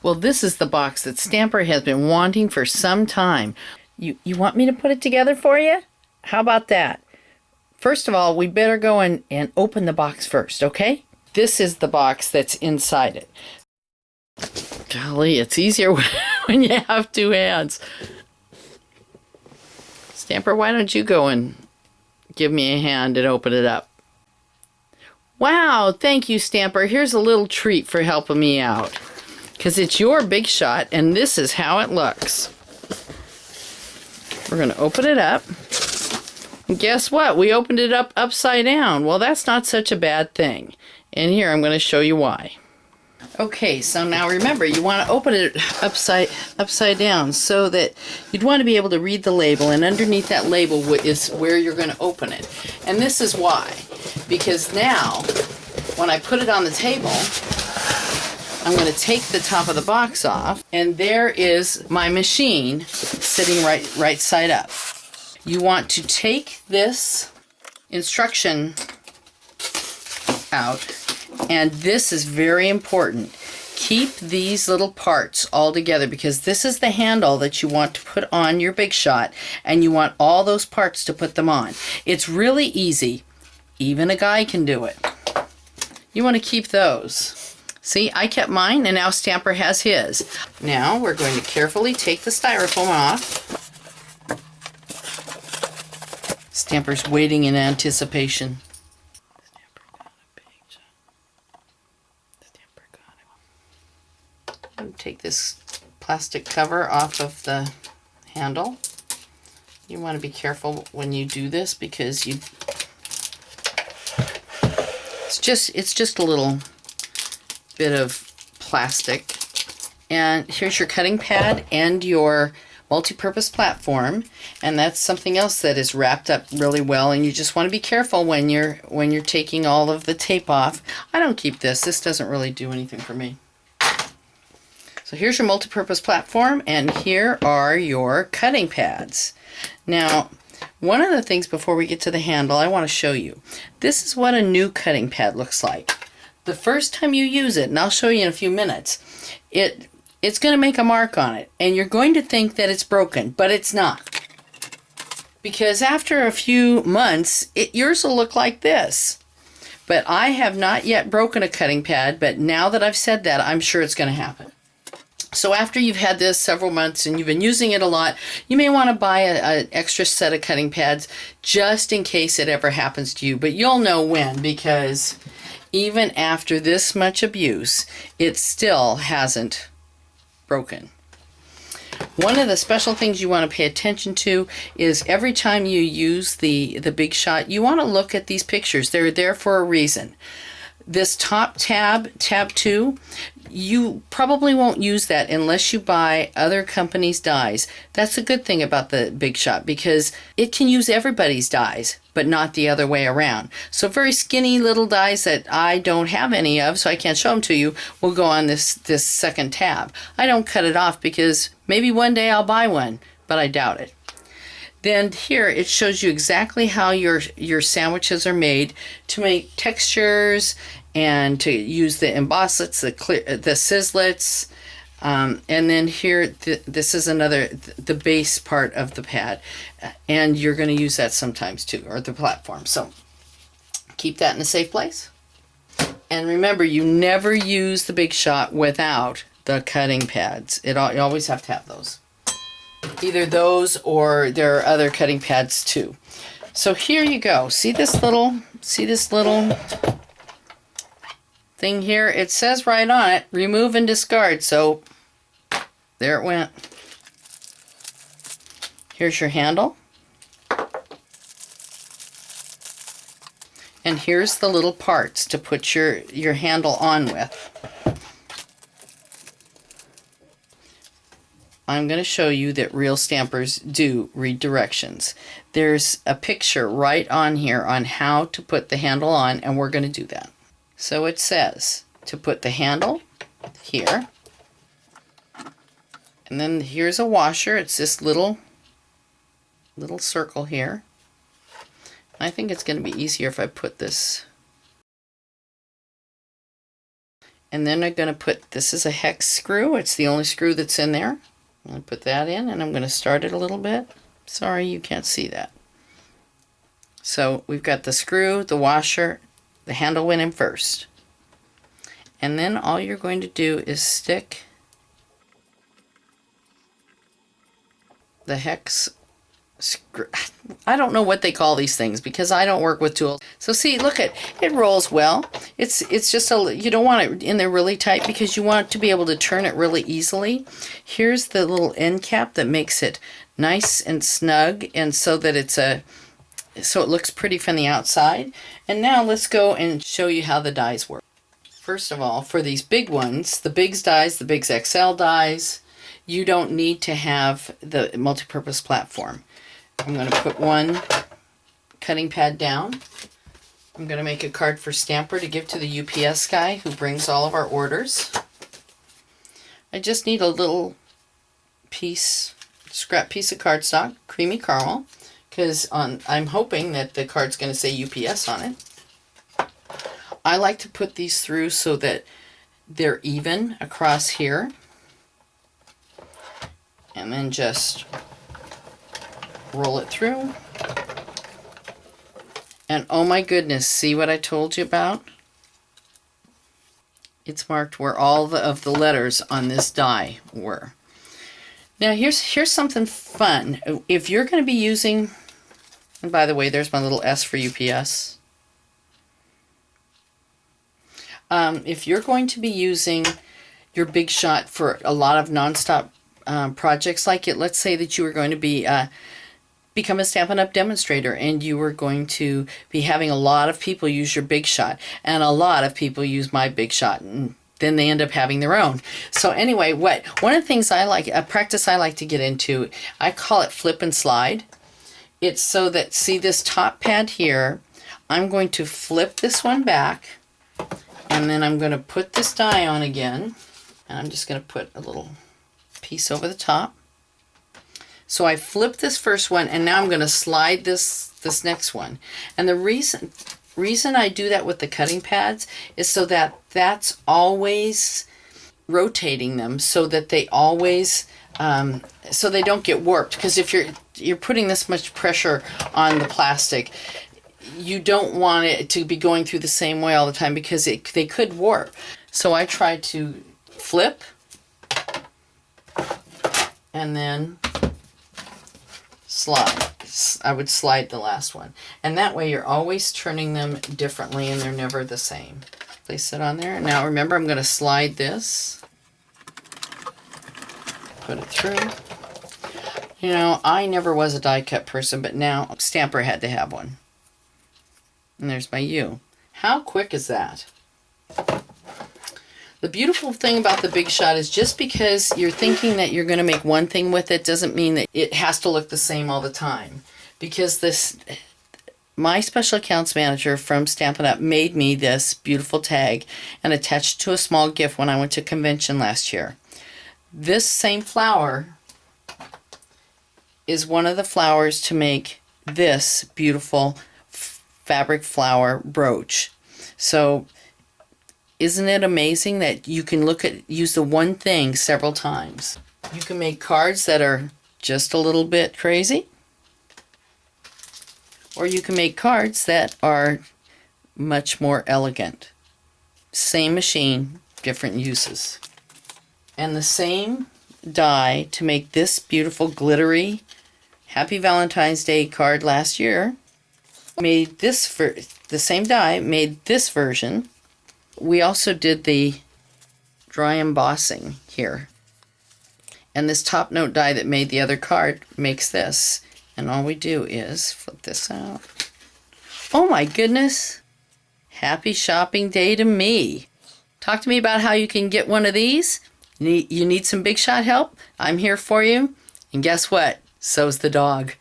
Well, this is the box that Stamper has been wanting for some time. You want me to put it together for you? How about that? First of all, we better go and open the box first, okay? This is the box that's inside it. Golly, it's easier when you have two hands. Stamper, why don't you go and give me a hand and open it up? Wow, thank you, Stamper. Here's a little treat for helping me out. Because it's your Big Shot, and this is how it looks. We're going to open it up. And guess what? We opened it up upside down. Well, that's not such a bad thing. And here, I'm going to show you why. Okay, so now remember, you want to open it upside down so that you'd want to be able to read the label, and underneath that label is where you're going to open it. And this is why. Because now, when I put it on the table, I'm going to take the top of the box off, and there is my machine sitting right side up. You want to take this instruction out, and this is very important. Keep these little parts all together because this is the handle that you want to put on your Big Shot, and you want all those parts to put them on. It's really easy. Even a guy can do it. You want to keep those. See, I kept mine, and now Stamper has his. Now we're going to carefully take the styrofoam off. Stamper's waiting in anticipation. Stamper got a Big Shot. Stamper got it. I'm going to take this plastic cover off of the handle. You want to be careful when you do this because it's just a little bit of plastic. And here's your cutting pad and your multi-purpose platform, and that's something else that is wrapped up really well, and you just want to be careful when you're taking all of the tape off. I don't keep this. This doesn't really do anything for me. So here's your multi-purpose platform, and here are your cutting pads. Now, one of the things before we get to the handle I want to show you. This is what a new cutting pad looks like. The first time you use it, and I'll show you in a few minutes, it's going to make a mark on it, and you're going to think that it's broken, but it's not. Because after a few months, yours will look like this. But I have not yet broken a cutting pad, but now that I've said that, I'm sure it's going to happen. So after you've had this several months and you've been using it a lot, you may want to buy an extra set of cutting pads just in case it ever happens to you. But you'll know when, because even after this much abuse, it still hasn't broken. One of the special things you want to pay attention to is every time you use the Big Shot, you want to look at these pictures. They're there for a reason. This top tab 2, you probably won't use that unless you buy other companies' dies. That's a good thing about the Big Shot because it can use everybody's dies, but not the other way around. So very skinny little dies that I don't have any of, so I can't show them to you, will go on this second tab. I don't cut it off because maybe one day I'll buy one, but I doubt it. Then here it shows you exactly how your sandwiches are made to make textures and to use the embosslets, the sizzlets, and then here this is the base part of the pad, and you're going to use that sometimes too, or the platform. So keep that in a safe place. And remember, you never use the Big Shot without the cutting pads. You always have to have those. Either those or there are other cutting pads too. So here you go. See this little thing here? It says right on it, remove and discard. So there it went. Here's your handle. And here's the little parts to put your handle on with. I'm going to show you that real stampers do read directions. There's a picture right on here on how to put the handle on, and we're going to do that. So it says to put the handle here, and then here's a washer. It's this little circle here. I think it's going to be easier if I put this And then I'm going to put, this is a hex screw. It's the only screw that's in there. I'm going to put that in, and I'm going to start it a little bit. Sorry, you can't see that. So we've got the screw, the washer, the handle went in first. And then all you're going to do is stick the hex screw. I don't know what they call these things because I don't work with tools. So see, look at it rolls well. It's just a, you don't want it in there really tight because you want to be able to turn it really easily. Here's the little end cap that makes it nice and snug, and so that so it looks pretty from the outside. And now let's go and show you how the dies work. First of all, for these big ones, the Biggs dies, the Biggs XL dies, you don't need to have the multi-purpose platform. I'm going to put one cutting pad down. I'm going to make a card for Stamper to give to the UPS guy who brings all of our orders. I just need a little piece, scrap piece of cardstock, creamy caramel, because I'm hoping that the card's going to say UPS on it. I like to put these through so that they're even across here. And then just roll it through. And oh my goodness, see what I told you about? It's marked where all of the letters on this die were. Now here's something fun. If you're going to be using, and by the way, there's my little S for UPS. If you're going to be using your Big Shot for a lot of nonstop projects like it, let's say that you were going to be become a Stampin' Up! Demonstrator and you were going to be having a lot of people use your Big Shot, and a lot of people use my Big Shot, and then they end up having their own. So anyway, one of the things I like, a practice I like to get into, I call it flip and slide. It's so that, see this top pad here, I'm going to flip this one back, and then I'm going to put this die on again, and I'm just going to put a little piece over the top. So I flip this first one, and now I'm going to slide this next one. And the reason I do that with the cutting pads is so that that's always rotating them, so that they always so they don't get warped. Because if you're putting this much pressure on the plastic, you don't want it to be going through the same way all the time because they could warp. So I try to flip and then slide. I would slide the last one. And that way you're always turning them differently and they're never the same. Place it on there. Now remember, I'm going to slide this. Put it through. You know, I never was a die cut person, but now Stamper had to have one. And there's my U. How quick is that? The beautiful thing about the Big Shot is just because you're thinking that you're going to make one thing with it doesn't mean that it has to look the same all the time. Because my special accounts manager from Stampin' Up! Made me this beautiful tag and attached to a small gift when I went to convention last year. This same flower is one of the flowers to make this beautiful fabric flower brooch. So isn't it amazing that you can use the one thing several times? You can make cards that are just a little bit crazy, or you can make cards that are much more elegant. Same machine, different uses. And the same die to make this beautiful glittery Happy Valentine's Day card last year made this for the same die made this version. We also did the dry embossing here. And this top note die that made the other card makes this. And all we do is flip this out. Oh my goodness. Happy shopping day to me. Talk to me about how you can get one of these. You need some Big Shot help? I'm here for you. And guess what? So's the dog.